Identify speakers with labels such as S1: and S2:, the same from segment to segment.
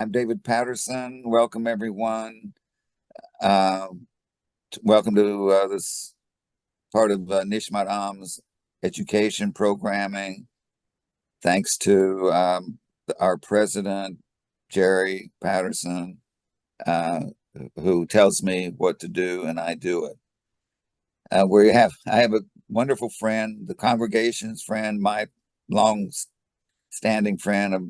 S1: I'm David Patterson. Welcome, everyone. Uh, Welcome to this part of Nishmat Am's education programming. Thanks to our president, Jerry Patterson, uh, who tells me what to do, and I do it. I have a wonderful friend, the congregation's friend, my long-standing friend of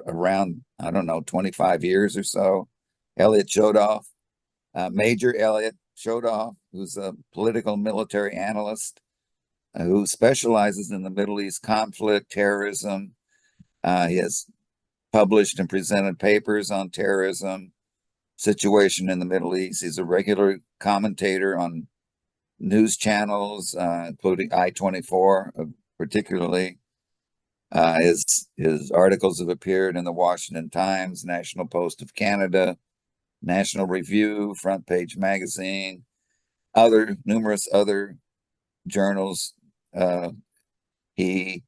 S1: around, I don't know, 25 years or so, Elliot Chodoff. Major Elliot Chodoff, who's a political military analyst who specializes in the Middle East conflict, terrorism. He has published and presented papers on terrorism, situation in the Middle East. He's a regular commentator on news channels, including I-24, particularly. His articles have appeared in the Washington Times, National Post of Canada, National Review, Front Page Magazine, numerous other journals. He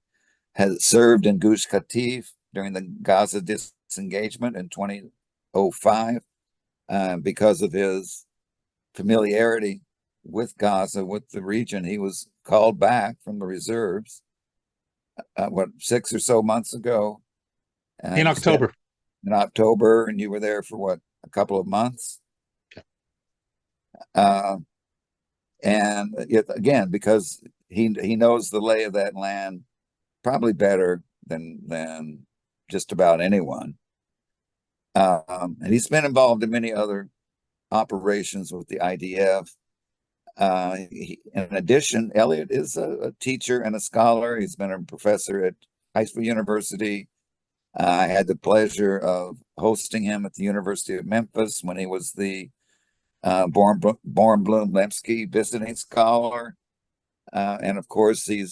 S1: has served in Gush Katif during the Gaza disengagement in 2005 because of his familiarity with Gaza, with the region. He was called back from the reserves, 6 or so months ago.
S2: In October.
S1: In October, and you were there for what, a couple of months?
S2: Okay.
S1: And yet again, because he knows the lay of that land probably better than just about anyone. And he's been involved in many other operations with the IDF. In addition, Elliot is a teacher and a scholar. He's been a professor at high school university. I had the pleasure of hosting him at the University of Memphis when he was the Born Bloom Lemsky visiting scholar. And of course, he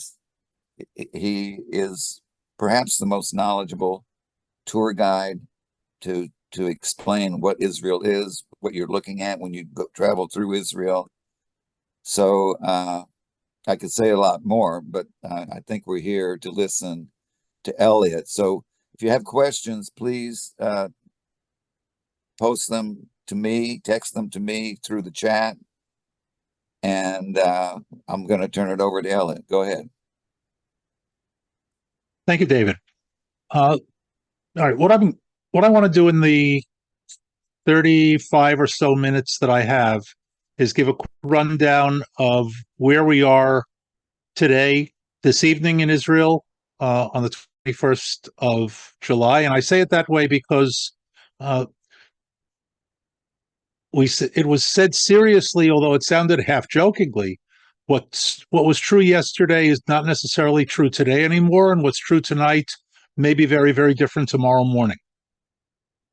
S1: is perhaps the most knowledgeable tour guide to explain what Israel is, what you're looking at when you travel through Israel. So I could say a lot more, but I think we're here to listen to Elliot. So if you have questions, please post them to me, text them to me through the chat, and I'm going to turn it over to Elliot. Go ahead.
S2: Thank you, David. All right, what I want to do in the 35 or so minutes that I have is give a quick rundown of where we are today, this evening in Israel, on the 21st of July. And I say it that way because it was said seriously, although it sounded half jokingly. What was true yesterday is not necessarily true today anymore, and what's true tonight may be very, very different tomorrow morning.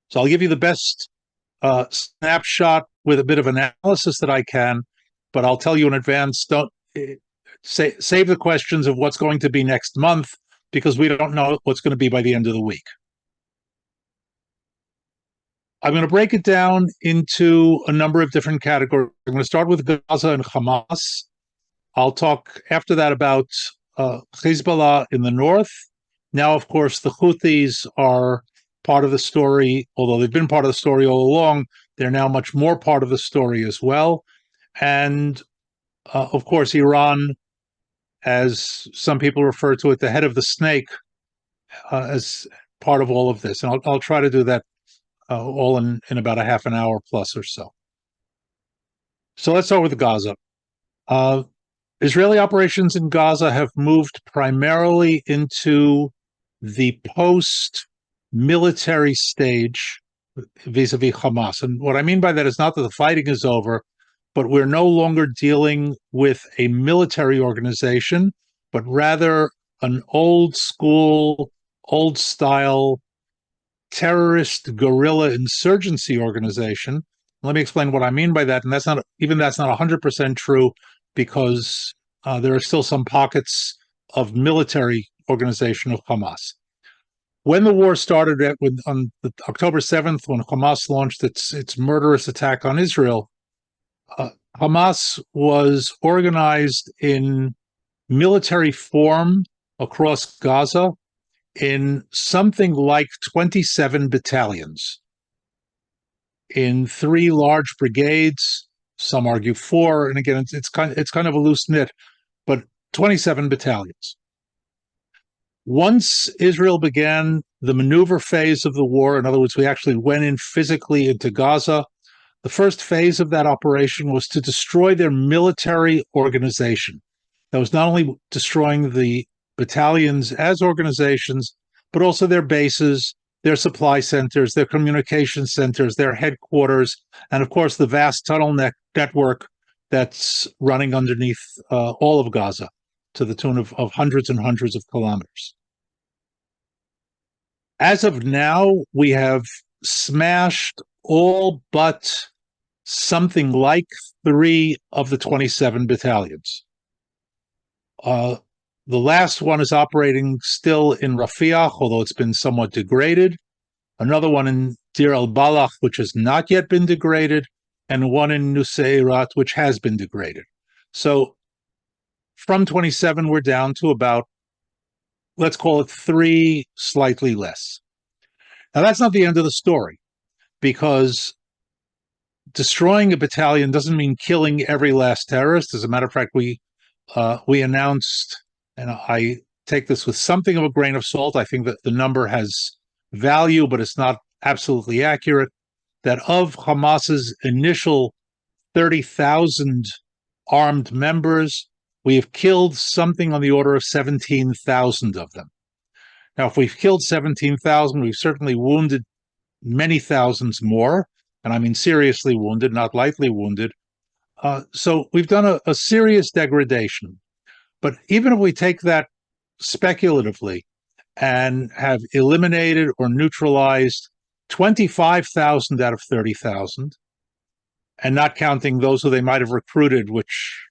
S2: So I'll give you the best snapshot with a bit of analysis that I can, but I'll tell you in advance, don't save the questions of what's going to be next month, because we don't know what's going to be by the end of the week. I'm going to break it down into a number of different categories. I'm going to start with Gaza and Hamas. I'll talk after that about Hezbollah in the north. Now, of course, the Houthis are part of the story, although they've been part of the story all along. They're now much more part of the story as well. And, of course, Iran, as some people refer to it, the head of the snake, as part of all of this. And I'll try to do that all in about a half an hour plus or so. So let's start with Gaza. Israeli operations in Gaza have moved primarily into the post-military stage vis-a-vis Hamas. And what I mean by that is not that the fighting is over, but we're no longer dealing with a military organization, but rather an old school, old style terrorist guerrilla insurgency organization. Let me explain what I mean by that. And that's not 100% true, because there are still some pockets of military organization of Hamas. When the war started on October 7th, when Hamas launched its murderous attack on Israel, Hamas was organized in military form across Gaza in something like 27 battalions. in 3 large brigades. Some argue 4, and again, it's kind of a loose knit, but 27 battalions. Once Israel began the maneuver phase of the war, in other words, we actually went in physically into Gaza, the first phase of that operation was to destroy their military organization. That was not only destroying the battalions as organizations, but also their bases, their supply centers, their communication centers, their headquarters, and of course the vast tunnel network that's running underneath all of Gaza to the tune of hundreds and hundreds of kilometers. As of now, we have smashed all but something like 3 of the 27 battalions. The last one is operating still in Rafiah, although it's been somewhat degraded. Another one in Dir al-Balach, which has not yet been degraded, and one in Nuseirat, which has been degraded. So from 27, we're down to about, let's call it 3, slightly less. Now, that's not the end of the story, because destroying a battalion doesn't mean killing every last terrorist. As a matter of fact, we announced, and I take this with something of a grain of salt, I think that the number has value, but it's not absolutely accurate, that of Hamas's initial 30,000 armed members, we have killed something on the order of 17,000 of them. Now, if we've killed 17,000, we've certainly wounded many thousands more, and I mean seriously wounded, not lightly wounded. So we've done a serious degradation. But even if we take that speculatively and have eliminated or neutralized 25,000 out of 30,000, and not counting those who they might have recruited, which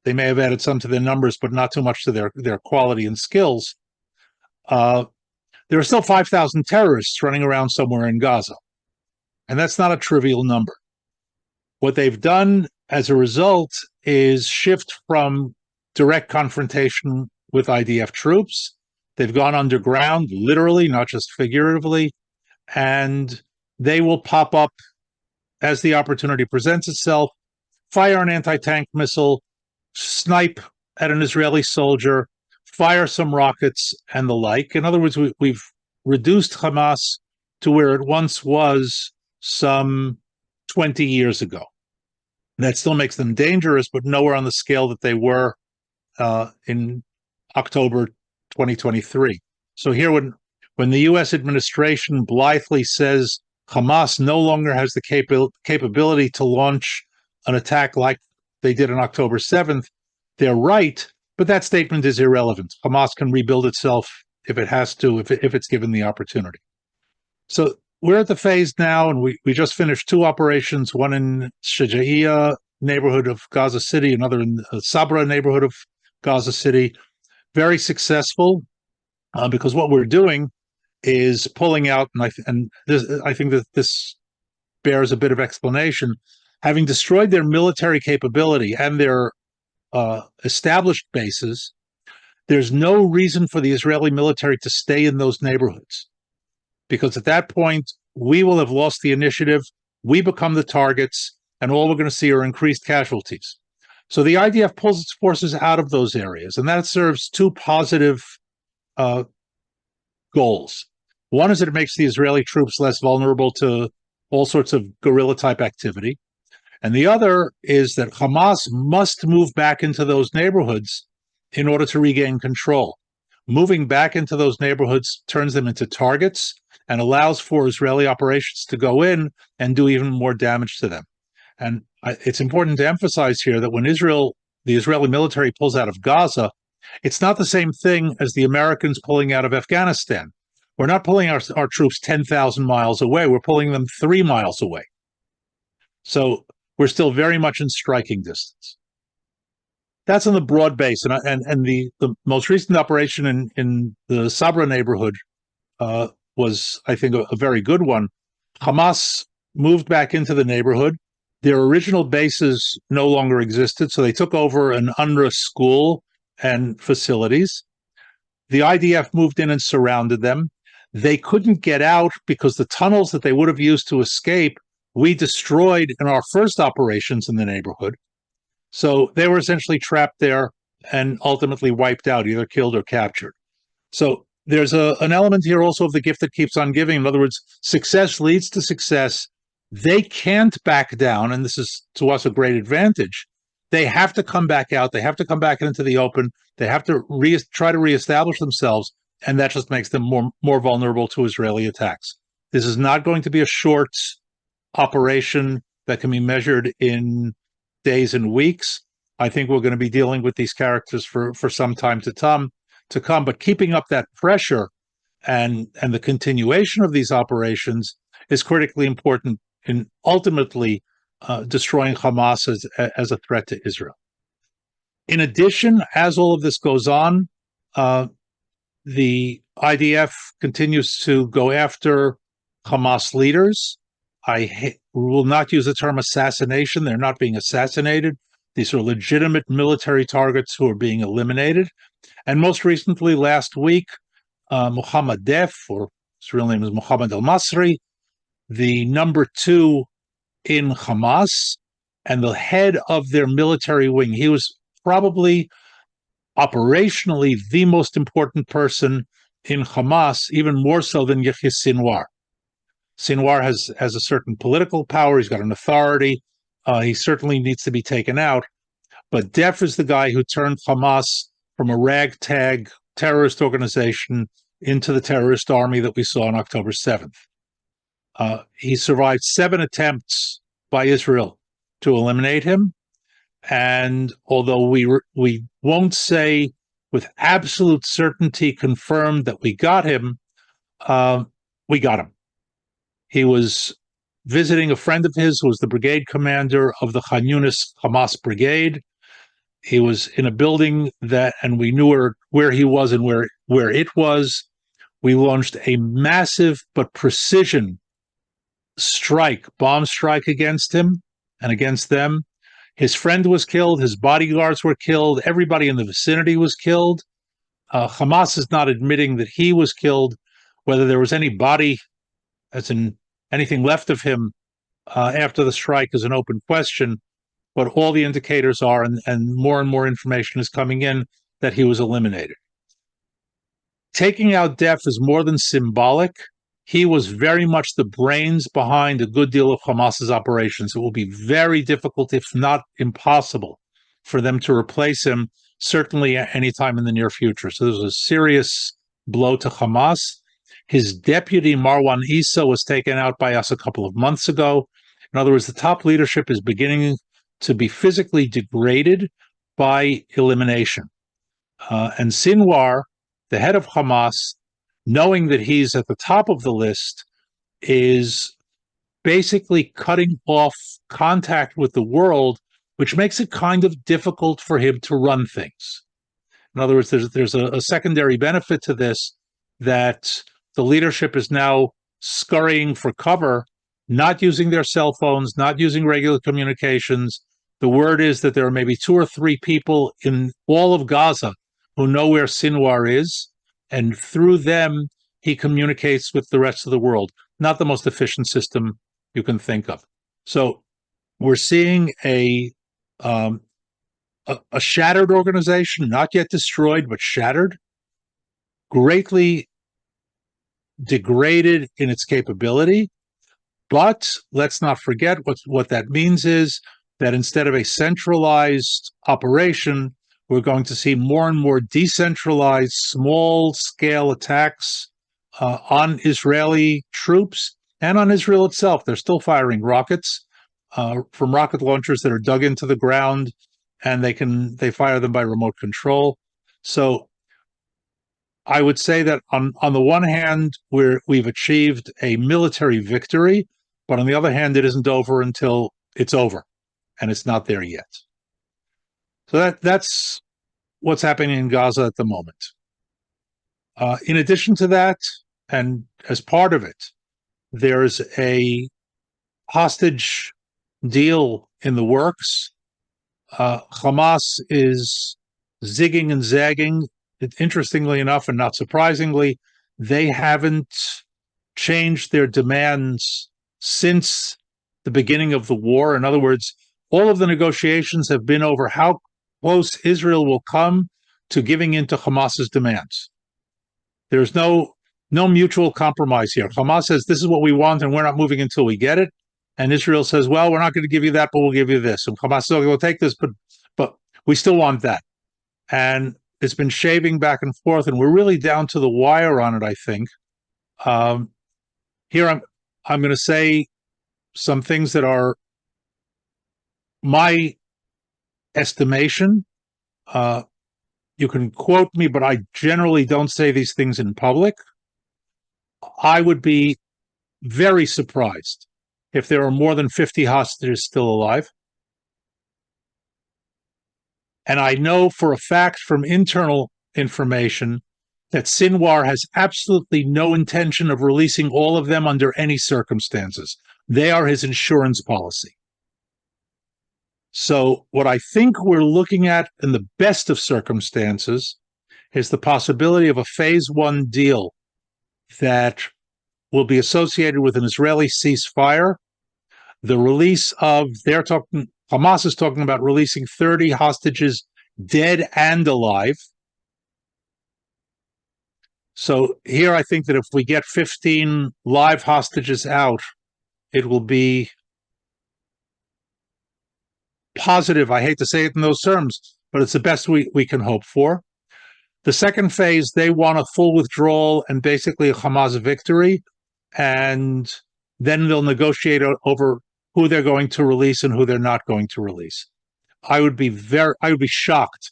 S2: they may have added some to their numbers, but not too much to their quality and skills, there are still 5,000 terrorists running around somewhere in Gaza. And that's not a trivial number. What they've done as a result is shift from direct confrontation with IDF troops. They've gone underground, literally, not just figuratively, and they will pop up as the opportunity presents itself, fire an anti-tank missile, snipe at an Israeli soldier, fire some rockets, and the like. In other words, we've reduced Hamas to where it once was some 20 years ago. That still makes them dangerous, but nowhere on the scale that they were in October 2023. So here, when the U.S. administration blithely says Hamas no longer has the capability to launch an attack like they did on October 7th, they're right, but that statement is irrelevant. Hamas can rebuild itself if it has to, if it's given the opportunity. So we're at the phase now, and we just finished 2 operations, one in Shajaiya neighborhood of Gaza City, another in the Sabra neighborhood of Gaza City. Very successful, because what we're doing is pulling out, and I think that this bears a bit of explanation. Having destroyed their military capability and their established bases, there's no reason for the Israeli military to stay in those neighborhoods, because at that point, we will have lost the initiative, we become the targets, and all we're going to see are increased casualties. So the IDF pulls its forces out of those areas, and that serves 2 positive goals. One is that it makes the Israeli troops less vulnerable to all sorts of guerrilla-type activity. And the other is that Hamas must move back into those neighborhoods in order to regain control. Moving back into those neighborhoods turns them into targets and allows for Israeli operations to go in and do even more damage to them. And it's important to emphasize here that when the Israeli military pulls out of Gaza, it's not the same thing as the Americans pulling out of Afghanistan. We're not pulling our troops 10,000 miles away. We're pulling them 3 miles away. So we're still very much in striking distance. That's on the broad base. And the most recent operation in the Sabra neighborhood was, I think, a very good one. Hamas moved back into the neighborhood. Their original bases no longer existed, so they took over an UNRWA school and facilities. The IDF moved in and surrounded them. They couldn't get out because the tunnels that they would have used to escape we destroyed in our first operations in the neighborhood. So they were essentially trapped there and ultimately wiped out, either killed or captured. So there's an element here also of the gift that keeps on giving. In other words, success leads to success. They can't back down, and this is to us a great advantage. They have to come back out. They have to come back into the open. They have to try to reestablish themselves, and that just makes them more vulnerable to Israeli attacks. This is not going to be a short operation that can be measured in days and weeks. I think we're going to be dealing with these characters for some time to come. But keeping up that pressure and the continuation of these operations is critically important in ultimately destroying Hamas as a threat to Israel. In addition, as all of this goes on, the IDF continues to go after Hamas leaders. I will not use the term assassination. They're not being assassinated. These are legitimate military targets who are being eliminated. And most recently, last week, Mohammed Def, or his real name is Mohammed al-Masri, the number 2 in Hamas and the head of their military wing. He was probably operationally the most important person in Hamas, even more so than Yahya Sinwar. Sinwar has a certain political power. He's got an authority. He certainly needs to be taken out. But Def is the guy who turned Hamas from a ragtag terrorist organization into the terrorist army that we saw on October 7th. He survived 7 attempts by Israel to eliminate him. And although we won't say with absolute certainty confirmed that we got him, we got him. He was visiting a friend of his who was the brigade commander of the Khan Yunis Hamas brigade. He was in a building and we knew where he was and where it was. We launched a massive but precision bomb strike against him and against them. His friend was killed. His bodyguards were killed. Everybody in the vicinity was killed. Hamas is not admitting that he was killed. Whether there was any body, as in anything left of him after the strike, is an open question. But all the indicators are, and more information is coming in, that he was eliminated. Taking out Def is more than symbolic. He was very much the brains behind a good deal of Hamas's operations. It will be very difficult, if not impossible, for them to replace him, certainly at any time in the near future. So there's a serious blow to Hamas. His deputy, Marwan Issa, was taken out by us a couple of months ago. In other words, the top leadership is beginning to be physically degraded by elimination. And Sinwar, the head of Hamas, knowing that he's at the top of the list, is basically cutting off contact with the world, which makes it kind of difficult for him to run things. In other words, there's a secondary benefit to this, that the leadership is now scurrying for cover, not using their cell phones, not using regular communications. The word is that there are maybe 2 or 3 people in all of Gaza who know where Sinwar is, and through them, he communicates with the rest of the world. Not the most efficient system you can think of. So we're seeing a shattered organization, not yet destroyed, but shattered, greatly degraded in its capability. But let's not forget what that means is that instead of a centralized operation, we're going to see more and more decentralized, small-scale attacks on Israeli troops and on Israel itself. They're still firing rockets from rocket launchers that are dug into the ground, and they fire them by remote control. So I would say that on the one hand, we've achieved a military victory, but on the other hand, it isn't over until it's over, and it's not there yet. So that's what's happening in Gaza at the moment. In addition to that, and as part of it, there's a hostage deal in the works. Hamas is zigging and zagging. Interestingly enough, and not surprisingly, they haven't changed their demands since the beginning of the war. In other words, all of the negotiations have been over how close Israel will come to giving in to Hamas's demands. There's no mutual compromise here. Hamas says, this is what we want, and we're not moving until we get it. And Israel says, well, we're not going to give you that, but we'll give you this. And Hamas says, okay, we'll take this, but we still want that. And it's been shaving back and forth, and we're really down to the wire on it, I think. Here I'm going to say some things that are my estimation. You can quote me, but I generally don't say these things in public. I would be very surprised if there are more than 50 hostages still alive. And I know for a fact from internal information that Sinwar has absolutely no intention of releasing all of them under any circumstances. They are his insurance policy. So what I think we're looking at in the best of circumstances is the possibility of a phase one deal that will be associated with an Israeli ceasefire, the release of, Hamas is talking about releasing 30 hostages, dead and alive. So here I think that if we get 15 live hostages out, it will be positive. I hate to say it in those terms, but it's the best we can hope for. The second phase, they want a full withdrawal and basically a Hamas victory, and then they'll negotiate over who they're going to release and who they're not going to release. I would be shocked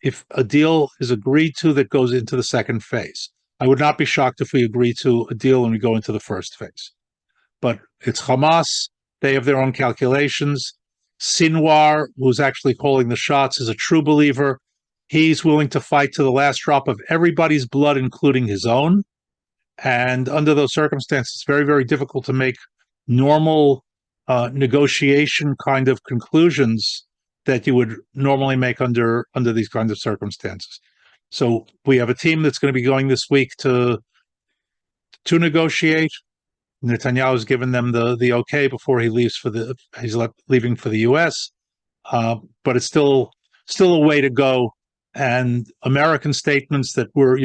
S2: if a deal is agreed to that goes into the second phase. I would not be shocked if we agree to a deal and we go into the first phase. But it's Hamas. They have their own calculations. Sinwar, who's actually calling the shots, is a true believer. He's willing to fight to the last drop of everybody's blood, including his own. And under those circumstances, it's very, very difficult to make normal negotiation kind of conclusions that you would normally make under these kinds of circumstances. So we have a team that's going to be going this week to negotiate. Netanyahu has given them the okay before he leaves he's leaving for the U.S. But it's still a way to go. And American statements that we're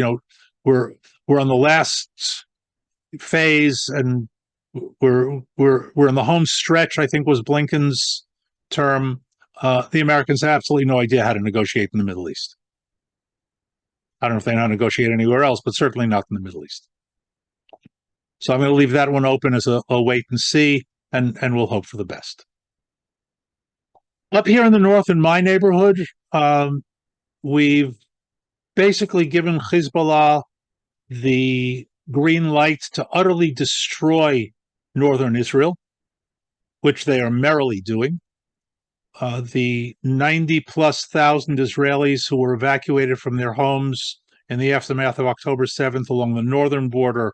S2: on the last phase and we're in the home stretch, I think was Blinken's term. The Americans have absolutely no idea how to negotiate in the Middle East. I don't know if they know how to negotiate anywhere else, but certainly not in the Middle East. So I'm going to leave that one open as a wait and see, and we'll hope for the best. Up here in the north, in my neighborhood, we've basically given Hezbollah the green light to utterly destroy northern Israel, which they are merrily doing. The 90+ thousand Israelis who were evacuated from their homes in the aftermath of October 7th along the northern border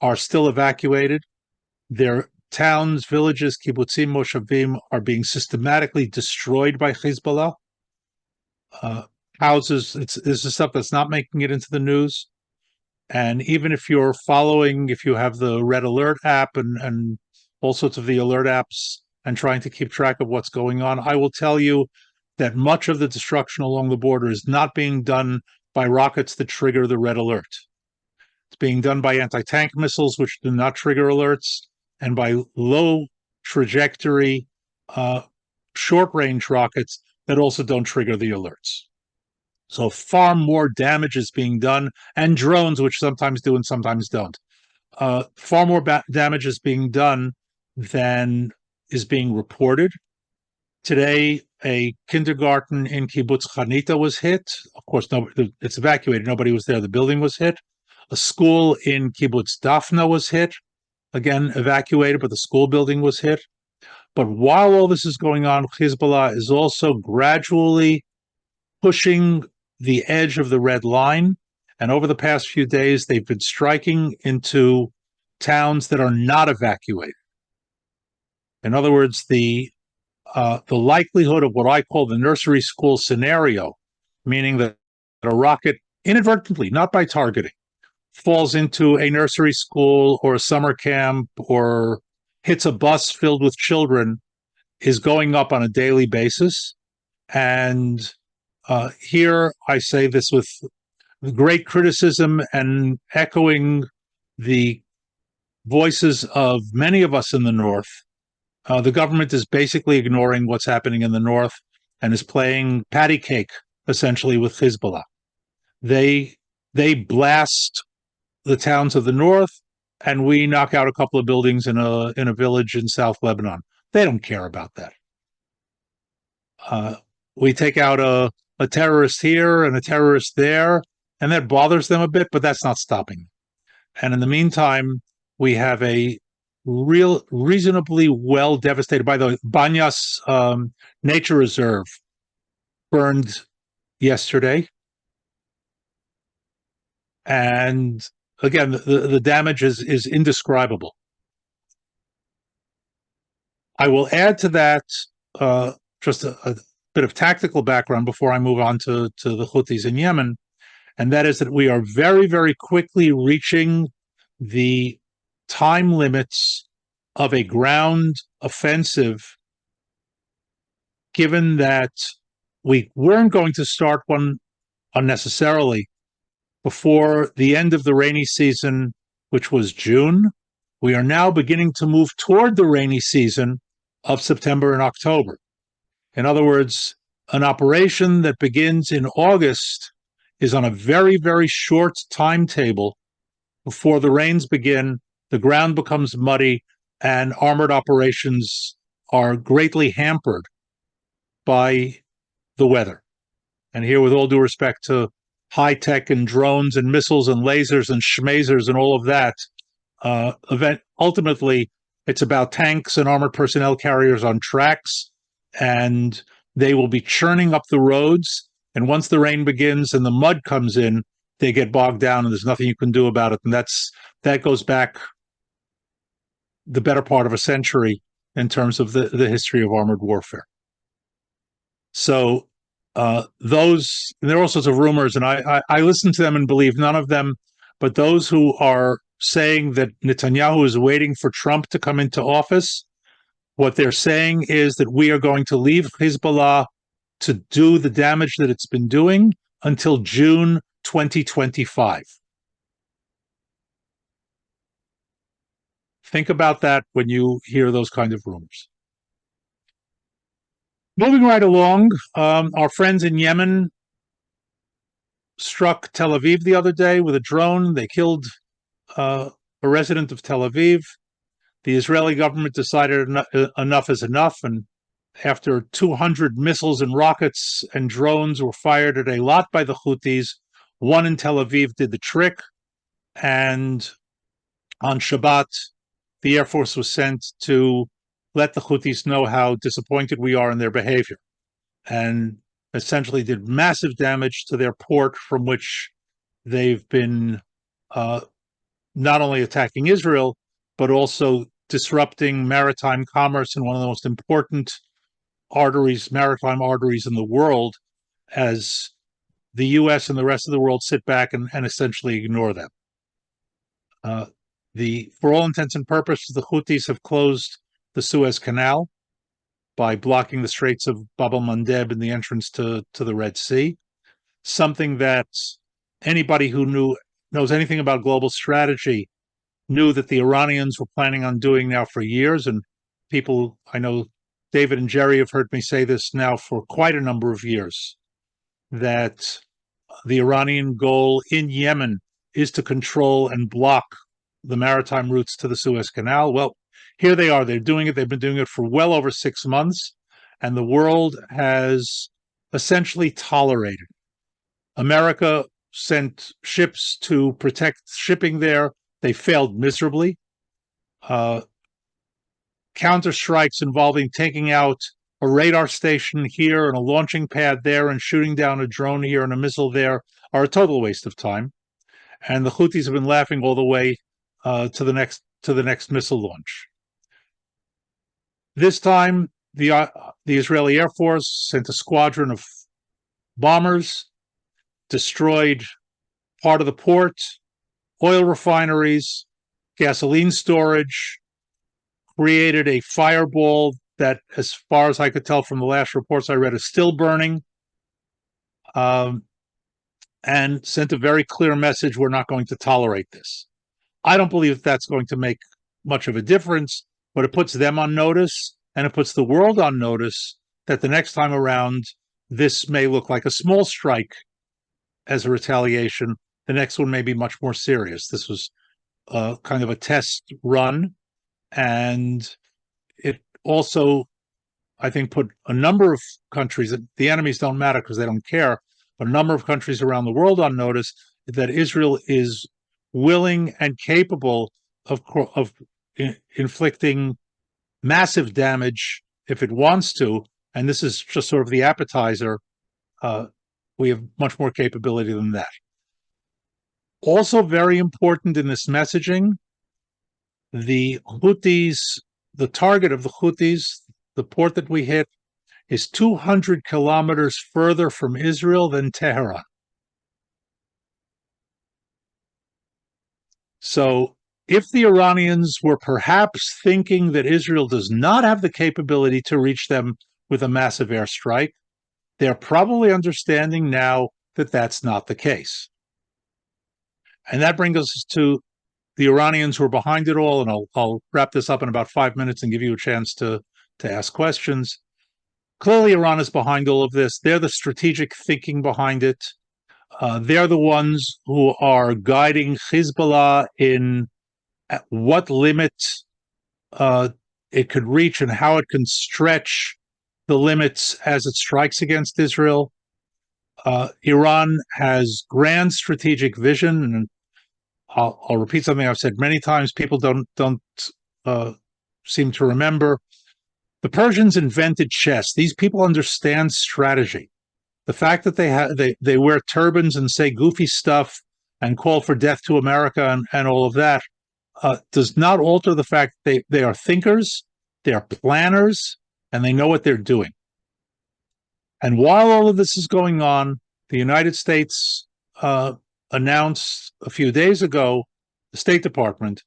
S2: are still evacuated. Their towns, villages, kibbutzim, moshavim are being systematically destroyed by Hezbollah. Houses, this is stuff that's not making it into the news. And even if you're following, if you have the Red Alert app and all sorts of the alert apps and trying to keep track of what's going on, I will tell you that much of the destruction along the border is not being done by rockets that trigger the Red Alert. It's being done by anti-tank missiles, which do not trigger alerts, and by low trajectory, short-range rockets that also don't trigger the alerts. So far more damage is being done, and drones, which sometimes do and sometimes don't. Far more damage is being done than is being reported. Today, a kindergarten in Kibbutz Chanita was hit. Of course, it's evacuated. Nobody was there. The building was hit. A school in Kibbutz Dafna was hit. Again, evacuated, but the school building was hit. But while all this is going on, Hezbollah is also gradually pushing the edge of the red line. And over the past few days, they've been striking into towns that are not evacuated. In other words, the likelihood of what I call the nursery school scenario, meaning that a rocket inadvertently, not by targeting, falls into a nursery school or a summer camp or hits a bus filled with children is going up on a daily basis. And here I say this with great criticism and echoing the voices of many of us in the North. The government is basically ignoring what's happening in the North and is playing patty cake, essentially, with Hezbollah. They blast the towns of the North, and we knock out a couple of buildings in a village in South Lebanon. They don't care about that. We take out a terrorist here and a terrorist there, and that bothers them a bit, but that's not stopping. And in the meantime, we have a reasonably well devastated, by the way, Banyas Nature Reserve burned yesterday. And again, the damage is indescribable. I will add to that just a bit of tactical background before I move on to the Houthis in Yemen, and that is that we are very, very quickly reaching the time limits of a ground offensive, given that we weren't going to start one unnecessarily before the end of the rainy season, which was June. We are now beginning to move toward the rainy season of September and October. In other words, an operation that begins in August is on a very, very short timetable. Before the rains begin, the ground becomes muddy, and armored operations are greatly hampered by the weather. And here, with all due respect to high tech and drones and missiles and lasers and schmazers and all of that, ultimately, it's about tanks and armored personnel carriers on tracks, and they will be churning up the roads. And once the rain begins and the mud comes in, they get bogged down, and there's nothing you can do about it. And that goes back the better part of a century in terms of the history of armored warfare. So there are all sorts of rumors, and I listen to them and believe none of them, but those who are saying that Netanyahu is waiting for Trump to come into office, what they're saying is that we are going to leave Hezbollah to do the damage that it's been doing until June 2025. Think about that when you hear those kind of rumors. Moving right along, our friends in Yemen struck Tel Aviv the other day with a drone. They killed a resident of Tel Aviv. The Israeli government decided enough is enough, and after 200 missiles and rockets and drones were fired at Eilat by the Houthis, one in Tel Aviv did the trick, and on Shabbat, the Air Force was sent to let the Houthis know how disappointed we are in their behavior, and essentially did massive damage to their port, from which they've been not only attacking Israel, but also disrupting maritime commerce in one of the most important maritime arteries in the world, as the U.S. and the rest of the world sit back and essentially ignore them. For all intents and purposes, the Houthis have closed the Suez Canal by blocking the Straits of Bab el-Mandeb and the entrance to the Red Sea, something that anybody who knows anything about global strategy knew that the Iranians were planning on doing now for years. And people, I know David and Jerry have heard me say this now for quite a number of years, that the Iranian goal in Yemen is to control and block the maritime routes to the Suez Canal. Well, here they are. They're doing it. They've been doing it for well over 6 months, and the world has essentially tolerated. America sent ships to protect shipping there. They failed miserably. Counterstrikes involving taking out a radar station here and a launching pad there and shooting down a drone here and a missile there are a total waste of time. And the Houthis have been laughing all the way to the next missile launch. This time, the Israeli Air Force sent a squadron of bombers, destroyed part of the port, oil refineries, gasoline storage, created a fireball that, as far as I could tell from the last reports I read, is still burning, and sent a very clear message: we're not going to tolerate this. I don't believe that's going to make much of a difference, but it puts them on notice, and it puts the world on notice that the next time around, this may look like a small strike as a retaliation. The next one may be much more serious. This was kind of a test run, and it also, I think, put a number of countries, the enemies don't matter because they don't care, but a number of countries around the world on notice that Israel is willing and capable of inflicting massive damage if it wants to, and this is just sort of the appetizer. We have much more capability than that. Also very important in this messaging, the Houthis, the target of the Houthis, the port that we hit, is 200 kilometers further from Israel than Tehran. So if the Iranians were perhaps thinking that Israel does not have the capability to reach them with a massive airstrike, they're probably understanding now that that's not the case. And that brings us to the Iranians who are behind it all, and I'll wrap this up in about 5 minutes and give you a chance to ask questions. Clearly, Iran is behind all of this. They're the strategic thinking behind it. They're the ones who are guiding Hezbollah in at what limit it could reach and how it can stretch the limits as it strikes against Israel. Iran has grand strategic vision, and I'll repeat something I've said many times. People don't seem to remember. The Persians invented chess. These people understand strategy. The fact that they wear turbans and say goofy stuff and call for death to America and all of that does not alter the fact that they are thinkers, they are planners, and they know what they're doing. And while all of this is going on, the United States announced a few days ago, the State Department,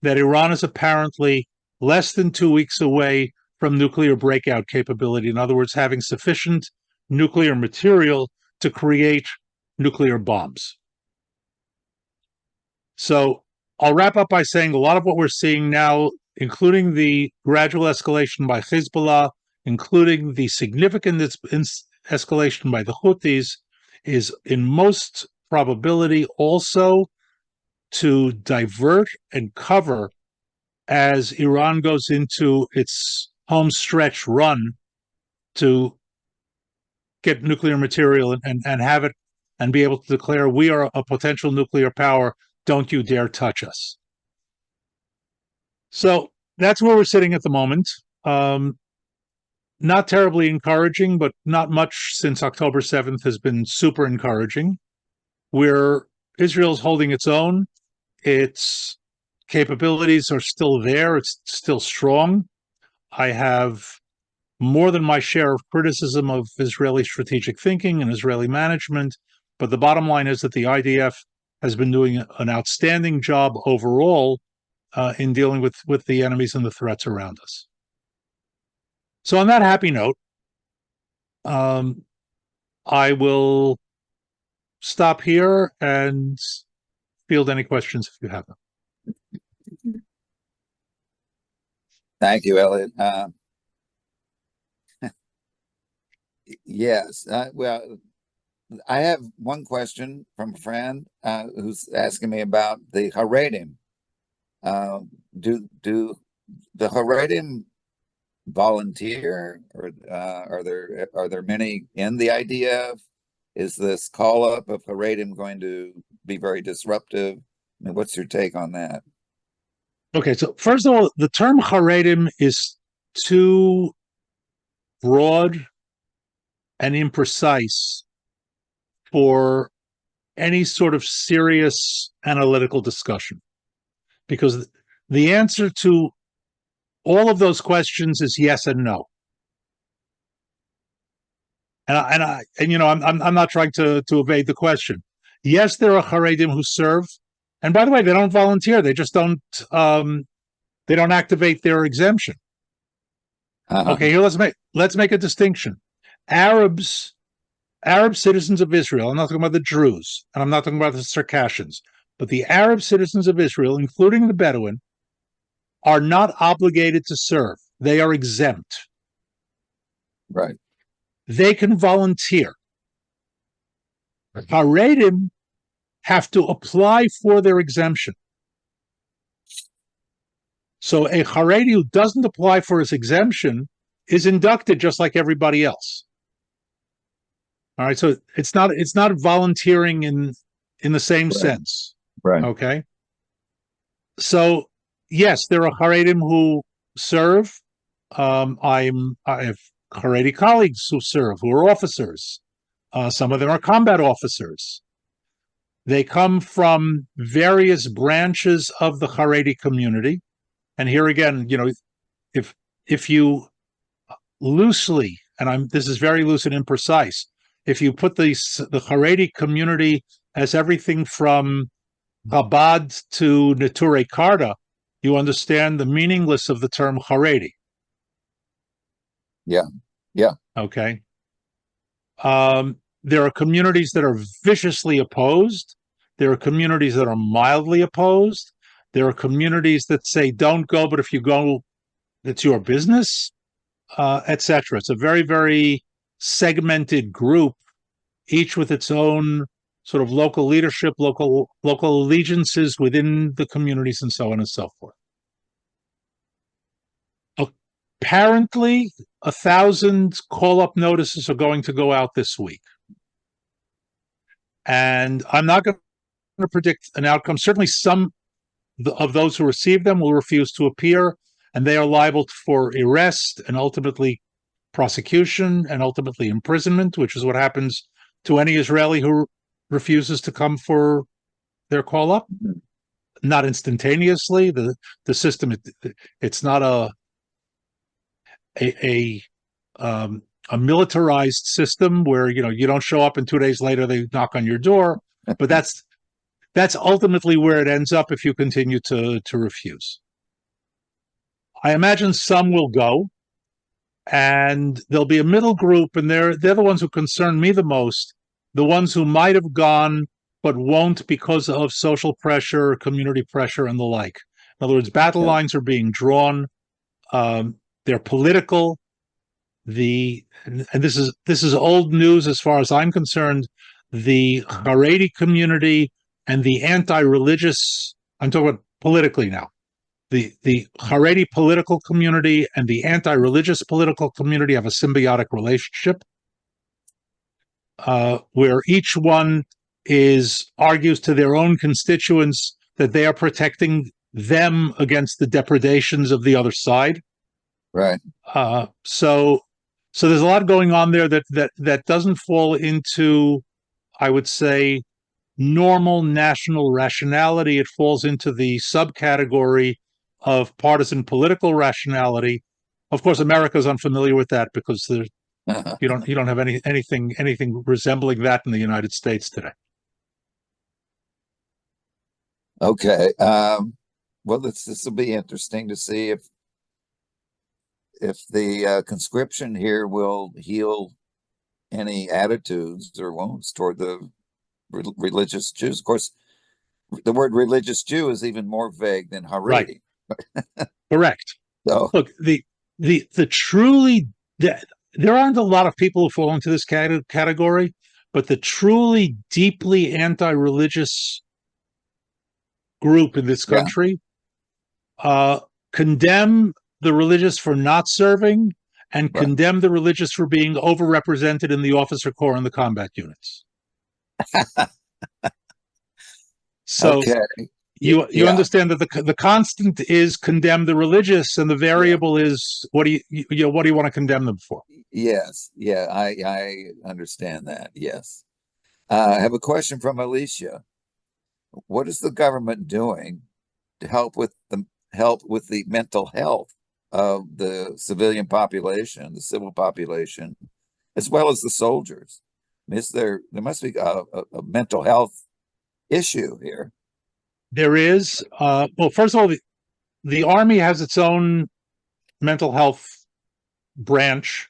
S2: that Iran is apparently less than 2 weeks away from nuclear breakout capability. In other words, having sufficient nuclear material to create nuclear bombs. So I'll wrap up by saying a lot of what we're seeing now, including the gradual escalation by Hezbollah, including the significant escalation by the Houthis, is in most probability also to divert and cover as Iran goes into its home stretch run to get nuclear material and have it and be able to declare, we are a potential nuclear power, don't you dare touch us. So that's where we're sitting at the moment. Not terribly encouraging, but not much since October 7th has been super encouraging. Israel's holding its own. Its capabilities are still there. It's still strong. I have more than my share of criticism of Israeli strategic thinking and Israeli management, but the bottom line is that the IDF has been doing an outstanding job overall in dealing with the enemies and the threats around us. So on that happy note, I will stop here and field any questions if you have them.
S1: Thank you, Elliot. Yes. Well, I have one question from a friend who's asking me about the Haredim. Do the Haredim volunteer, or are there many in the IDF? Is this call up of Haredim going to be very disruptive? I mean, what's your take on that?
S2: Okay, so first of all, the term Haredim is too broad and imprecise for any sort of serious analytical discussion, because the answer to all of those questions is yes and no. And you know, I'm not trying to evade the question. Yes, there are Haredim who serve, and by the way, they don't volunteer. They just don't They don't activate their exemption. Okay, here let's make a distinction. Arab citizens of Israel, I'm not talking about the Druze, and I'm not talking about the Circassians, but the Arab citizens of Israel, including the Bedouin, are not obligated to serve. They are exempt.
S1: Right.
S2: They can volunteer. Haredim have to apply for their exemption. So a Haredi who doesn't apply for his exemption is inducted just like everybody else. All right, so it's not volunteering in the same sense.
S1: Right.
S2: Okay. So yes, there are Haredim who serve. I have Haredi colleagues who serve, who are officers. Some of them are combat officers. They come from various branches of the Haredi community. And here again, if you loosely, and this is very loose and imprecise, if you put the Haredi community as everything from Chabad to Neturei Karta, you understand the meaningless of the term Haredi.
S1: Yeah. Yeah.
S2: Okay. There are communities that are viciously opposed. There are communities that are mildly opposed. There are communities that say, don't go, but if you go, it's your business, etc. It's a very, very segmented group, each with its own sort of local leadership, local allegiances within the communities, and so on and so forth. Apparently, 1,000 call-up notices are going to go out this week. And I'm not going to predict an outcome. Certainly some of those who receive them will refuse to appear, and they are liable for arrest and ultimately prosecution and ultimately imprisonment, which is what happens to any Israeli who refuses to come for their call-up. Not instantaneously. The system, it's not a militarized system where you don't show up and 2 days later they knock on your door, but that's ultimately where it ends up if you continue to refuse. I imagine some will go, and there'll be a middle group, and they're the ones who concern me the most, the ones who might have gone but won't because of social pressure, community pressure, and the like. In other words, battle lines are being drawn. They're political. And this is old news as far as I'm concerned. The Haredi community and the anti-religious, I'm talking about politically now, the Haredi political community and the anti-religious political community have a symbiotic relationship where each one argues to their own constituents that they are protecting them against the depredations of the other side.
S1: Right.
S2: So there's a lot going on there that doesn't fall into, I would say, normal national rationality. It falls into the subcategory of partisan political rationality. Of course, America's unfamiliar with that because you don't have anything resembling that in the United States today.
S1: Okay. Well, this will be interesting to see if the conscription here will heal any attitudes or wounds toward the religious Jews. Of course, the word religious Jew is even more vague than Haredi.
S2: Right. Correct.
S1: So
S2: look, the truly, there aren't a lot of people who fall into this category, but the truly deeply anti-religious group in this country condemn the religious for not serving and condemn the religious for being overrepresented in the officer corps and the combat units. So you understand that the constant is condemn the religious, and the variable is what do you want to condemn them for?
S1: Yes, yeah, I understand that. Yes, I have a question from Alicia. What is the government doing to help with the mental health of the civilian population, the civil population, as well as the soldiers? There must be a mental health issue here.
S2: There is. Well, first of all, the Army has its own mental health branch,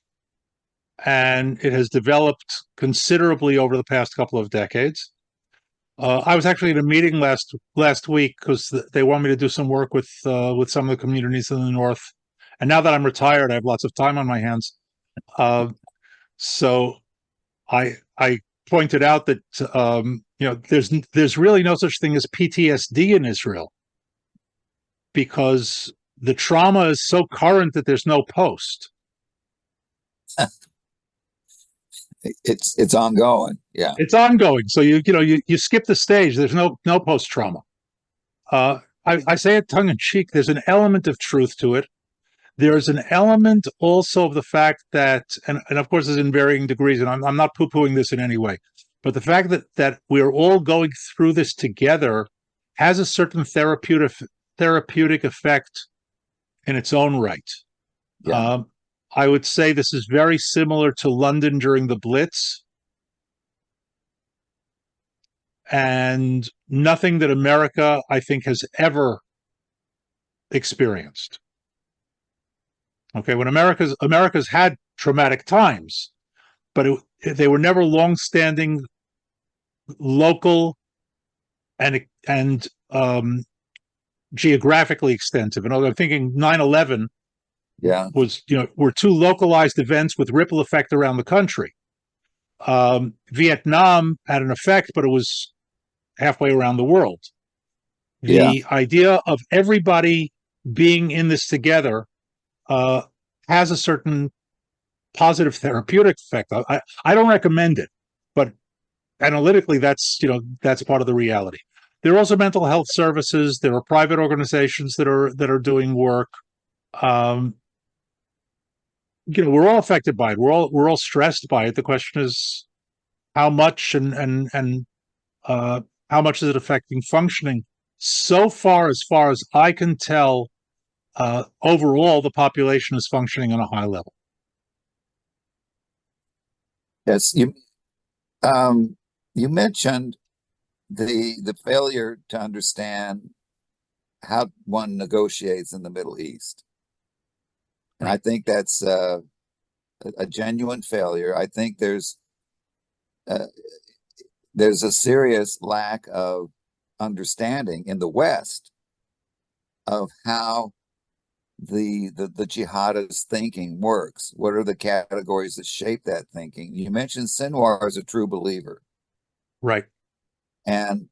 S2: and it has developed considerably over the past couple of decades. I was actually at a meeting last week because they want me to do some work with some of the communities in the north. And now that I'm retired, I have lots of time on my hands. So I pointed out that there's really no such thing as PTSD in Israel because the trauma is so current that there's no post.
S1: It's ongoing. Yeah.
S2: It's ongoing. So you skip the stage. There's no post trauma. I say it tongue in cheek. There's an element of truth to it. There's an element also of the fact that, and of course, it's in varying degrees, and I'm not poo-pooing this in any way, but the fact that we're all going through this together has a certain therapeutic effect in its own right.
S1: Yeah.
S2: I would say this is very similar to London during the Blitz, and nothing that America, I think, has ever experienced. Okay, when America's had traumatic times, but they were never long-standing, local, and geographically extensive. And I'm thinking 9/11 was, were two localized events with ripple effect around the country. Vietnam had an effect, but it was halfway around the world. The idea of everybody being in this together has a certain positive therapeutic effect. I don't recommend it, but analytically, that's part of the reality. There are also mental health services. There are private organizations that are doing work. We're all affected by it. We're all stressed by it. The question is how much and how much is it affecting functioning? So far as I can tell, overall, the population is functioning on a high level.
S1: Yes, you mentioned the failure to understand how one negotiates in the Middle East, and I think that's a genuine failure. I think there's a serious lack of understanding in the West of how the jihadist thinking works. What are the categories that shape that thinking? You mentioned Sinwar as a true believer,
S2: right?
S1: And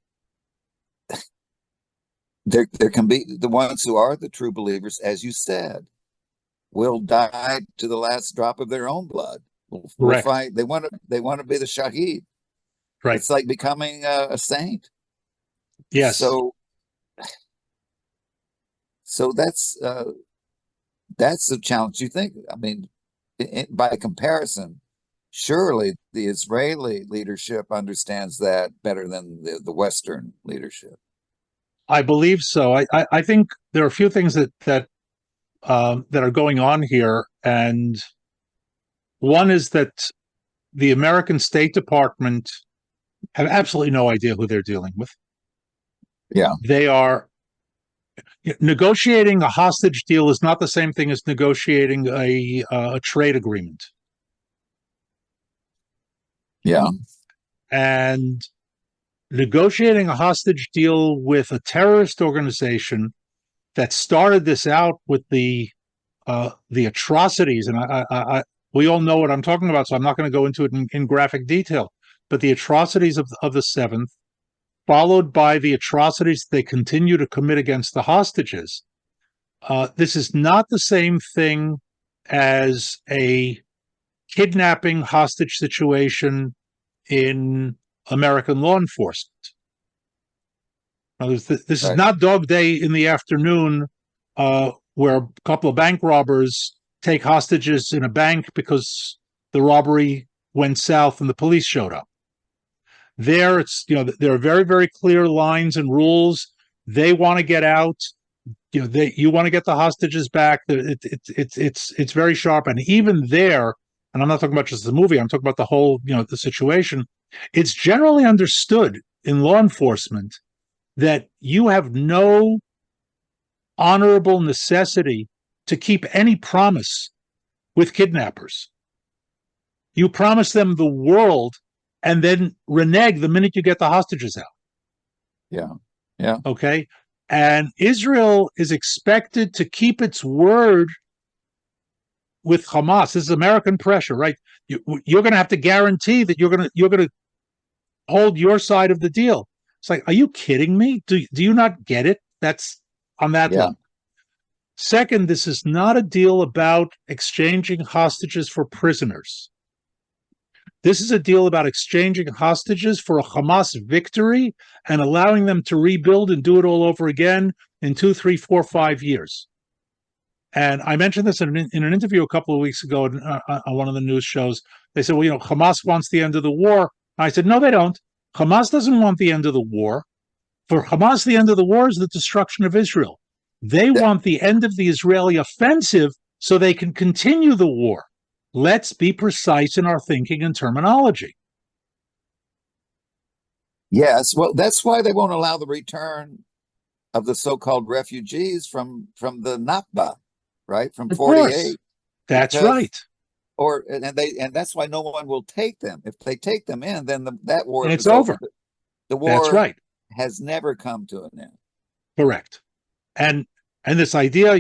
S1: there can be the ones who are the true believers, as you said, will die to the last drop of their own blood. Will fight. They want to be the shaheed.
S2: Right.
S1: It's like becoming a saint.
S2: Yes.
S1: So that's the challenge. You think? I mean, by comparison, surely the Israeli leadership understands that better than the Western leadership.
S2: I believe so. I think there are a few things that are going on here, and one is that the American State Department have absolutely no idea who they're dealing with.
S1: Yeah,
S2: they are negotiating a hostage deal is not the same thing as negotiating a trade agreement.
S1: Yeah,
S2: and negotiating a hostage deal with a terrorist organization that started this out with the atrocities, and we all know what I'm talking about, so I'm not going to go into it in graphic detail, but the atrocities of the 7th, followed by the atrocities they continue to commit against the hostages. This is not the same thing as a kidnapping hostage situation in American law enforcement. Now, this is not Dog Day in the afternoon, where a couple of bank robbers take hostages in a bank because the robbery went south and the police showed up. There, there are very, very clear lines and rules. They want to get out. You want to get the hostages back. It's very sharp. And even there, and I'm not talking about just the movie, I'm talking about the whole, the situation. It's generally understood in law enforcement that you have no honorable necessity to keep any promise with kidnappers. You promise them the world and then renege the minute you get the hostages out.
S1: Yeah. Yeah.
S2: Okay. And Israel is expected to keep its word with Hamas. This is American pressure, right? You're going to have to guarantee that you're going to hold your side of the deal. It's like, are you kidding me? Do you not get it? That's on that
S1: Yeah.
S2: level. Second, this is not a deal about exchanging hostages for prisoners. This is a deal about exchanging hostages for a Hamas victory and allowing them to rebuild and do it all over again in 2, 3, 4, 5 years. And I mentioned this in an interview a couple of weeks ago on one of the news shows. They said, well, Hamas wants the end of the war. I said, no, they don't. Hamas doesn't want the end of the war. For Hamas, the end of the war is the destruction of Israel. They want the end of the Israeli offensive so they can continue the war. Let's be precise in our thinking and terminology.
S1: Yes. Well, that's why they won't allow the return of the so-called refugees from the Nakba, right? From 48.
S2: That's right.
S1: And that's why no one will take them. If they take them in, then that war
S2: and
S1: is
S2: it's over.
S1: The war
S2: that's right.
S1: has never come to an end.
S2: Correct. And this idea,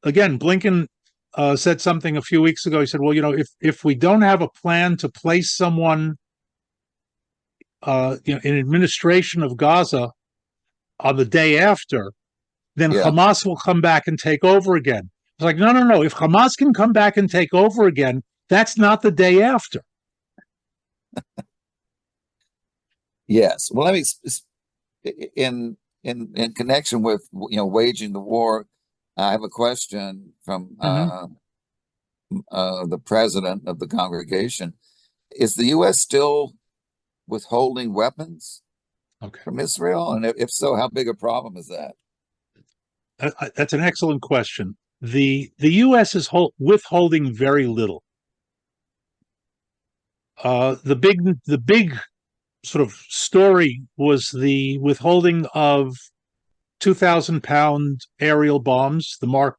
S2: again, Blinken said something a few weeks ago. He said, well, if we don't have a plan to place someone in administration of Gaza on the day after, then Hamas will come back and take over again. It's like, no. If Hamas can come back and take over again, that's not the day after.
S1: Yes. Well, let me, in connection with waging the war, I have a question from the president of the congregation. Is the U.S. still withholding weapons from Israel? And if so, how big a problem is that?
S2: That's an excellent question. The U.S. is withholding very little. The big sort of story was the withholding of 2,000-pound aerial bombs, the Mark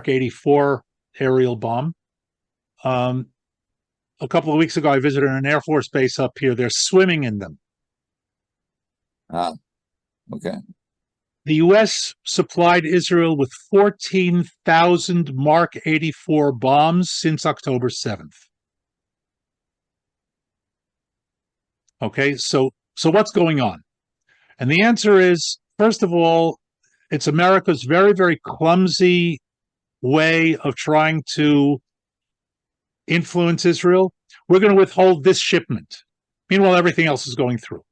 S2: 84 aerial bomb. A couple of weeks ago, I visited an Air Force base up here. They're swimming in them.
S1: Okay.
S2: The U.S. supplied Israel with 14,000 Mark 84 bombs since October 7th. Okay, so what's going on? And the answer is, first of all, it's America's very, very clumsy way of trying to influence Israel. We're going to withhold this shipment. Meanwhile, everything else is going through.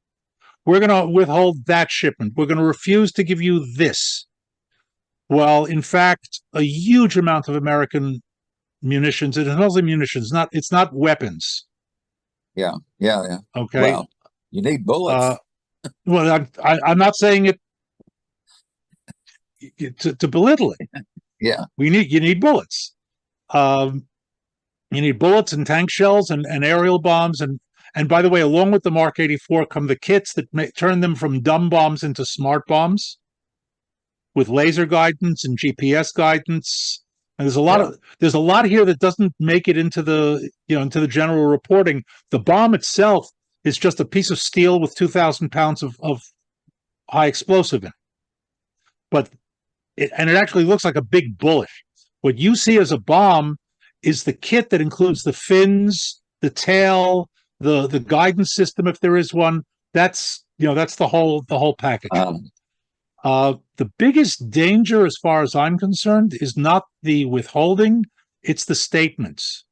S2: We're going to withhold that shipment. We're going to refuse to give you this. Well, in fact, a huge amount of American munitions, and it's mostly munitions, it's not weapons.
S1: Yeah.
S2: Okay.
S1: Well, you need bullets.
S2: Well, I'm not saying it to belittle it.
S1: Yeah.
S2: You need bullets. You need bullets and tank shells and aerial bombs. And by the way, along with the Mark 84 come the kits that turn them from dumb bombs into smart bombs with laser guidance and GPS guidance. And there's a lot here that doesn't make it into the general reporting. The bomb itself is just a piece of steel with 2,000 pounds of high explosive in it. But it actually looks like a big bullet. What you see as a bomb is the kit that includes the fins, the tail, the guidance system, if there is one. That's the whole package. The biggest danger, as far as I'm concerned, is not the withholding, it's the statements.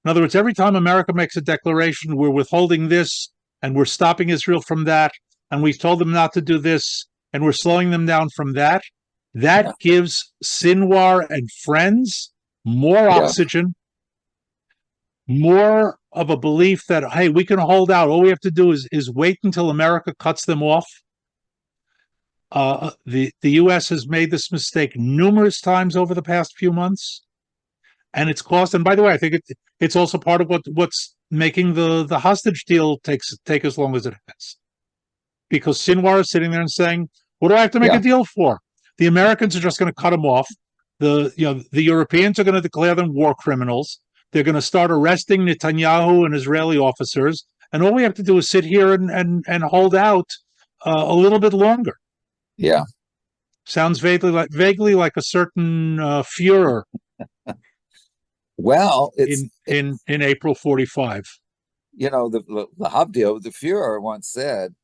S2: In other words, every time America makes a declaration, we're withholding this, and we're stopping Israel from that, and we've told them not to do this, and we're slowing them down from that, gives Sinwar and friends more oxygen, more of a belief that, hey, we can hold out. All we have to do is wait until America cuts them off. The U.S. has made this mistake numerous times over the past few months, and it's cost. And by the way, I think it's also part of what's making the hostage deal take as long as it has, because Sinwar is sitting there and saying, "What do I have to make a deal for? the Americans are just going to cut them off. The Europeans are going to declare them war criminals. They're going to start arresting Netanyahu and Israeli officers, and all we have to do is sit here and hold out a little bit longer.
S1: Yeah.
S2: Sounds vaguely like a certain Führer.
S1: Well, it's
S2: in April 45.
S1: The Havdio, the Führer once said,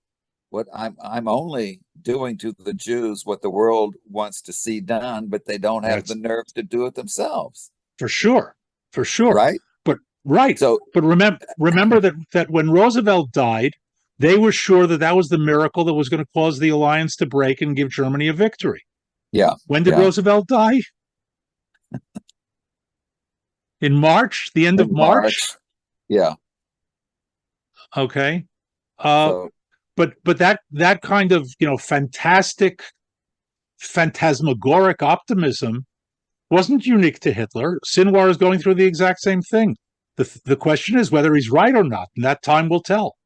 S1: "What I'm only doing to the Jews what the world wants to see done, but they don't have the nerve to do it themselves."
S2: For sure,
S1: right?
S2: But right.
S1: So,
S2: but remember that when Roosevelt died, they were sure that was the miracle that was going to cause the alliance to break and give Germany a victory.
S1: Yeah.
S2: When did Roosevelt die? In March, the end of March.
S1: Yeah.
S2: Okay. But that kind of fantastic, phantasmagoric optimism wasn't unique to Hitler. Sinwar is going through the exact same thing. The question is whether he's right or not, and that time will tell.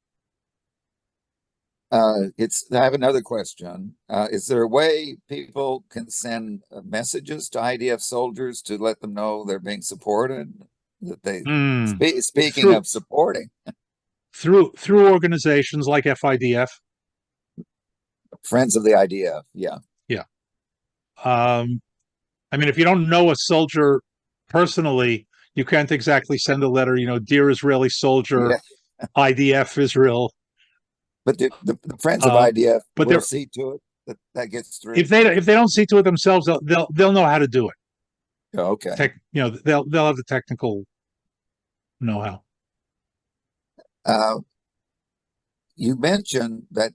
S1: I have another question. Is there a way people can send messages to IDF soldiers to let them know they're being supported? That they speaking of supporting
S2: through organizations like FIDF,
S1: Friends of the IDF. Yeah.
S2: I mean, if you don't know a soldier personally, you can't exactly send a letter. Dear Israeli soldier, IDF Israel.
S1: But the Friends of IDF will see to it that gets through.
S2: If they don't see to it themselves, they'll know how to do it.
S1: Oh, okay.
S2: They'll have the technical know-how.
S1: You mentioned that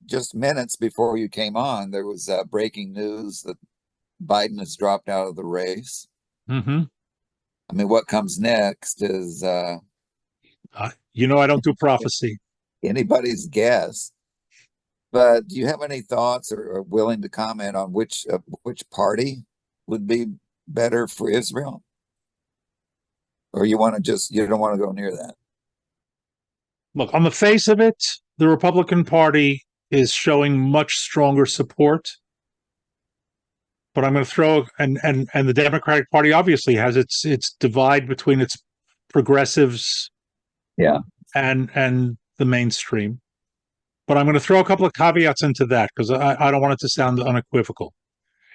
S1: just minutes before you came on, there was breaking news that Biden has dropped out of the race.
S2: Mm-hmm.
S1: I mean, what comes next is
S2: I don't do prophecy.
S1: Anybody's guess. But do you have any thoughts or willing to comment on which party would be better for Israel? Or you don't want to go near that?
S2: Look, on the face of it, the Republican Party is showing much stronger support. But I'm going to throw and the Democratic Party obviously has its divide between its progressives, and the mainstream. But I'm going to throw a couple of caveats into that because I don't want it to sound unequivocal.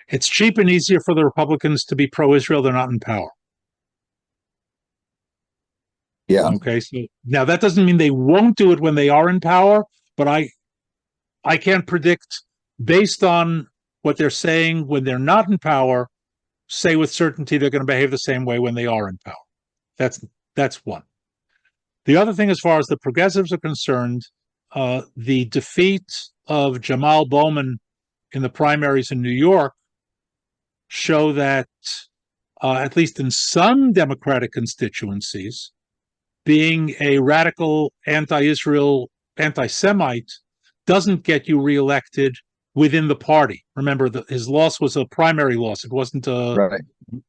S2: It's cheap and easier for the Republicans to be pro-Israel. They're not in power.
S1: Yeah.
S2: Okay. So now that doesn't mean they won't do it when they are in power, but I can't predict based on what they're saying when they're not in power, say with certainty they're going to behave the same way when they are in power. That's one. The other thing, as far as the progressives are concerned, the defeat of Jamal Bowman in the primaries in New York show that, at least in some Democratic constituencies, being a radical anti-Israel, anti-Semite doesn't get you reelected within the party. Remember, his loss was a primary loss. It wasn't a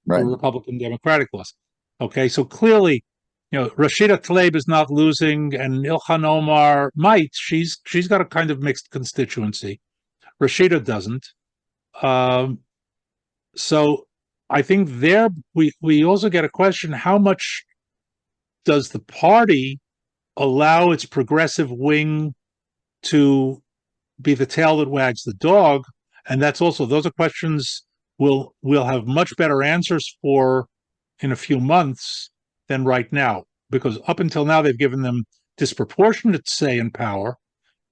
S2: Republican Democratic loss. Okay, so clearly, Rashida Tlaib is not losing, and Ilhan Omar might. She's got a kind of mixed constituency. Rashida doesn't. So I think there we also get a question: how much does the party allow its progressive wing to be the tail that wags the dog? And those are questions we'll have much better answers for in a few months than right now, because up until now they've given them disproportionate say in power,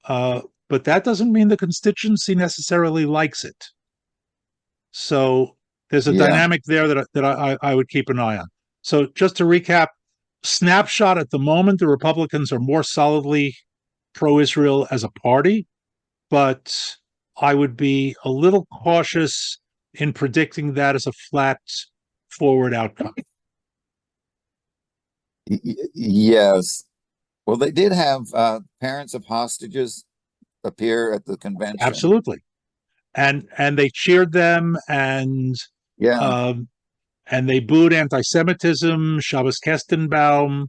S2: but that doesn't mean the constituency necessarily likes it. So there's a dynamic there that I would keep an eye on. So just to recap, snapshot at the moment, the Republicans are more solidly pro-Israel as a party, but I would be a little cautious in predicting that as a flat forward outcome.
S1: Yes. Well, they did have parents of hostages appear at the convention.
S2: Absolutely. And they cheered them, and they booed anti-Semitism. Shabbos Kestenbaum.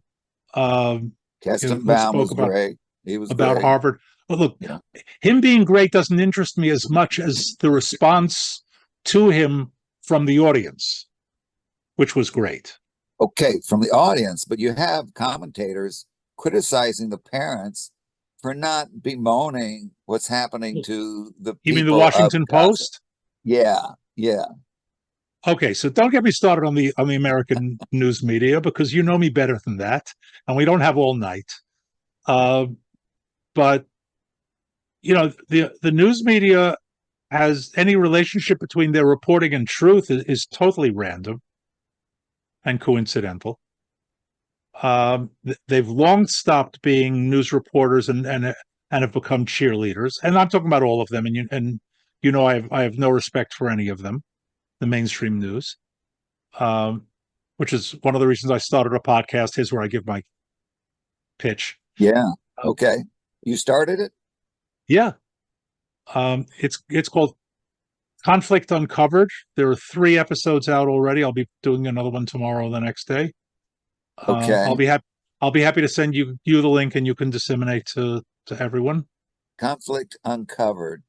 S1: Kestenbaum was great. He was
S2: about
S1: great.
S2: Harvard. But look, him being great doesn't interest me as much as the response to him from the audience, which was great.
S1: Okay, from the audience, but you have commentators criticizing the parents for not bemoaning what's happening to the
S2: You mean the
S1: people of
S2: Washington
S1: Gaza.
S2: Post?
S1: Yeah, yeah,
S2: Okay, so don't get me started on the American news media, because you know me better than that, and we don't have all night. Uh, but the news media has any relationship between their reporting and truth is totally random and coincidental. They've long stopped being news reporters and have become cheerleaders. And I'm talking about all of them. And I have no respect for any of them, the mainstream news, which is one of the reasons I started a podcast. Here's where I give my pitch.
S1: yeah.
S2: Uh,
S1: Okay, you started it.
S2: yeah, it's called Conflict Uncovered. There are 3 episodes out already. I'll be doing another one tomorrow, the next day.
S1: Okay,
S2: I'll be happy to send you the link, and you can disseminate to everyone.
S1: conflict uncovered.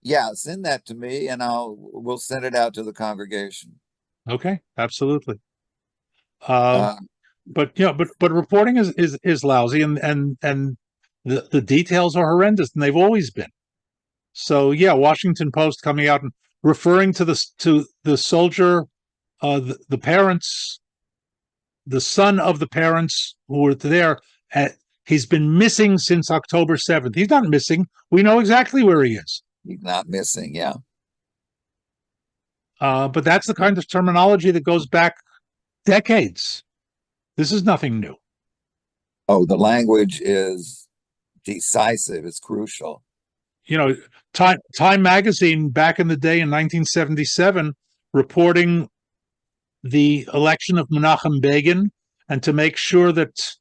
S1: Yeah, send that to me, and we'll send it out to the congregation.
S2: Okay, absolutely. Um,
S1: Uh,
S2: but reporting is lousy, and the details are horrendous, and they've always been. So yeah, Washington Post coming out and referring to the soldier, the parents, the son of the parents who were there. He's been missing since October 7th. He's not missing. We know exactly where he is.
S1: he's not missing. Yeah.
S2: But that's the kind of terminology that goes back decades. This is nothing new.
S1: Oh, the language is decisive. It's crucial.
S2: You know, Time magazine back in the day in 1977 reporting the election of Menachem Begin, and to make sure that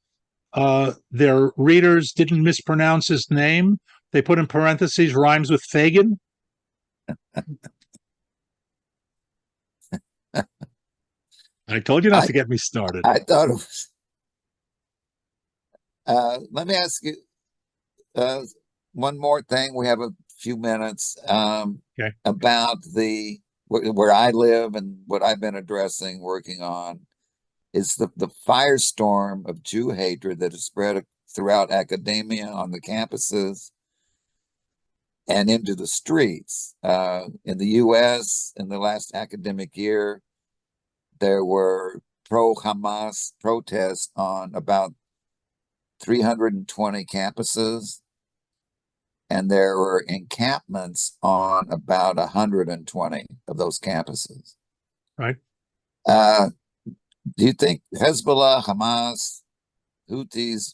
S2: their readers didn't mispronounce his name, they put in parentheses rhymes with Fagin. I told you not to get me started.
S1: I thought it was. Let me ask you uh, one more thing. We have a few minutes
S2: Okay.
S1: about where I live and what I've been addressing, working on, is the firestorm of Jew hatred that has spread throughout academia, on the campuses, and into the streets. In the U.S., in the last academic year, there were pro-Hamas protests on about 320 campuses, and there were encampments on about 120 of those campuses.
S2: Right.
S1: Uh, do you think Hezbollah, Hamas, Houthis,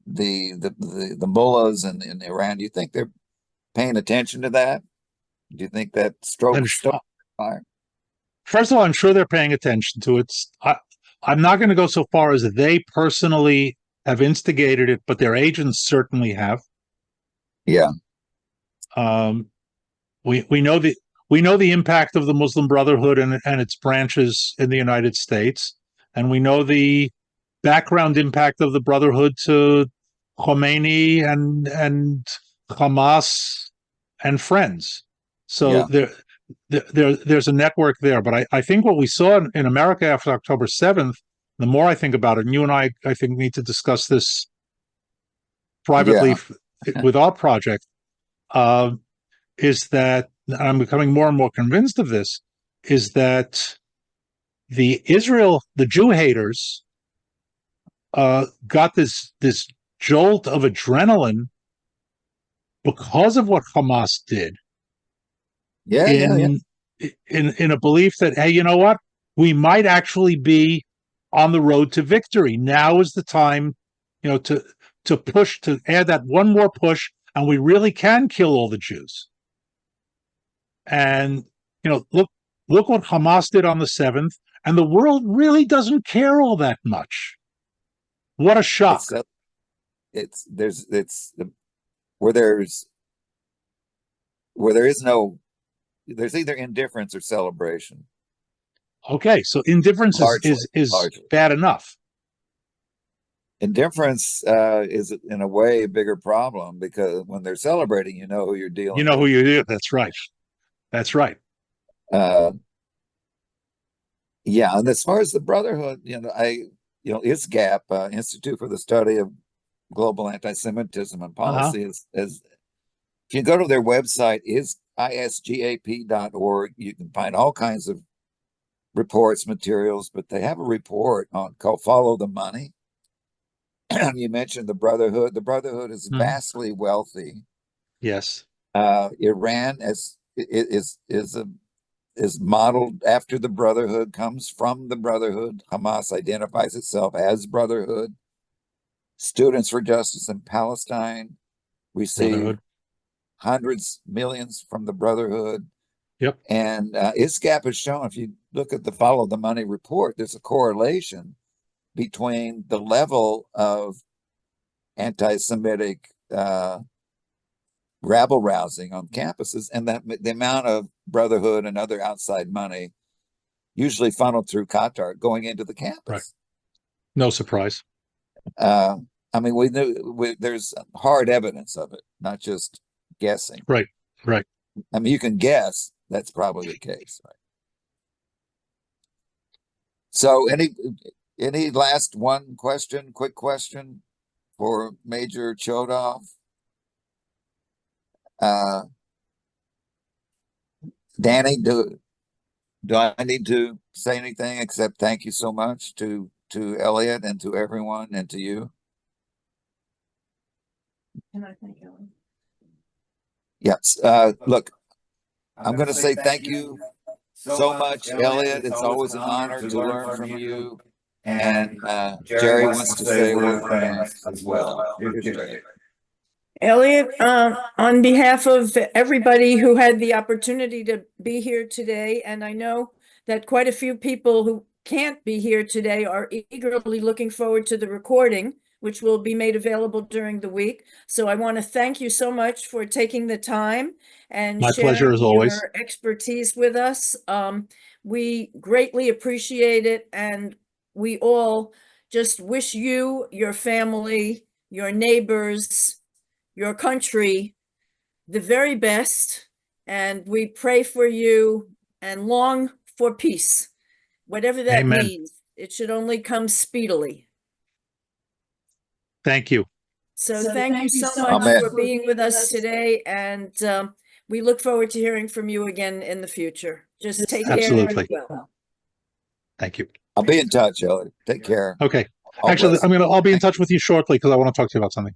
S1: the mullahs in Iran, do you think they're paying attention to that? Do you think that
S2: And
S1: stoked fire?
S2: first of all, I'm sure they're paying attention to it. I'm not going to go so far as they personally have instigated it, but their agents certainly have.
S1: Yeah,
S2: Um, we know the impact of the Muslim Brotherhood and its branches in the United States, and we know the background impact of the Brotherhood to Khomeini and Hamas and friends. So
S1: yeah,
S2: there's a network there. But I think what we saw in America after October 7th, the more I think about it, and you and I think need to discuss this privately
S1: yeah,
S2: with our project, uh, is that, and I'm becoming more and more convinced of this, is that the Jew haters got this jolt of adrenaline because of what Hamas did,
S1: yeah, yeah, yeah.
S2: in in a belief that, hey, you know what, we might actually be on the road to victory. Now is the time, to push, to add that one more push, and we really can kill all the Jews. And look what Hamas did on the 7th, and the world really doesn't care all that much. What a shock!
S1: It's where there's where there is no there's either indifference or celebration.
S2: Okay, so indifference
S1: Largely,
S2: is
S1: largely.
S2: bad enough.
S1: Indifference is in a way a bigger problem, because when they're celebrating, you know who you're
S2: You
S1: dealing
S2: know who
S1: with.
S2: you do. That's right. That's right.
S1: Uh, yeah, and as far as the Brotherhood, ISGAP, Institute for the Study of Global Anti-Semitism and
S2: Uh-huh.
S1: Policy, is if you go to their website, is isgap.org, you can find all kinds of reports, materials, but they have a report called Follow the Money. You mentioned the Brotherhood. The Brotherhood is
S2: Mhm.
S1: vastly wealthy.
S2: Yes.
S1: Iran is modeled after the Brotherhood, comes from the Brotherhood. Hamas identifies itself as Brotherhood. Students for Justice in Palestine receive
S2: Brotherhood.
S1: hundreds, millions from the Brotherhood.
S2: Yep.
S1: And ISGAP has shown, if you look at the Follow the Money report, there's a correlation between the level of anti-Semitic rabble rousing on campuses and the amount of Brotherhood and other outside money, usually funneled through Qatar, going into the
S2: Right.
S1: campus.
S2: No surprise.
S1: Uh, I mean, there's hard evidence of it, not just guessing.
S2: Right. Right.
S1: I mean, you can guess that's probably the case, right? So, any last quick question for Major Chodoff? Uh, Danny, do I need to say anything except thank you so much to Elliot and to everyone and to you?
S3: Can I thank Ellen?
S1: Yes. Look, I'm going to say thank you so much, Elliot. It's always an honor to learn from you. And Jerry wants to say a word of thanks as well. Here's Jerry.
S3: Elliot, on behalf of everybody who had the opportunity to be here today, and I know that quite a few people who can't be here today are eagerly looking forward to the recording, which will be made available during the week. So I want to thank you so much for taking the time and
S2: My pleasure
S3: sharing
S2: as always.
S3: your expertise with us. We greatly appreciate it, and we all just wish you, your family, your neighbors, your country the very best, and we pray for you and long for peace, whatever that
S2: Amen.
S3: means. It should only come speedily.
S2: Thank you.
S3: So thank you so much
S1: Amen.
S3: for being with us today, and we look forward to hearing from you again in the future. Just take care.
S2: Absolutely.
S3: Well.
S2: Thank you.
S1: I'll be in touch, Elliot. Take care.
S2: Okay.
S1: All
S2: Actually,
S1: blessed.
S2: I'll be in touch with you shortly because I want to talk to you about something.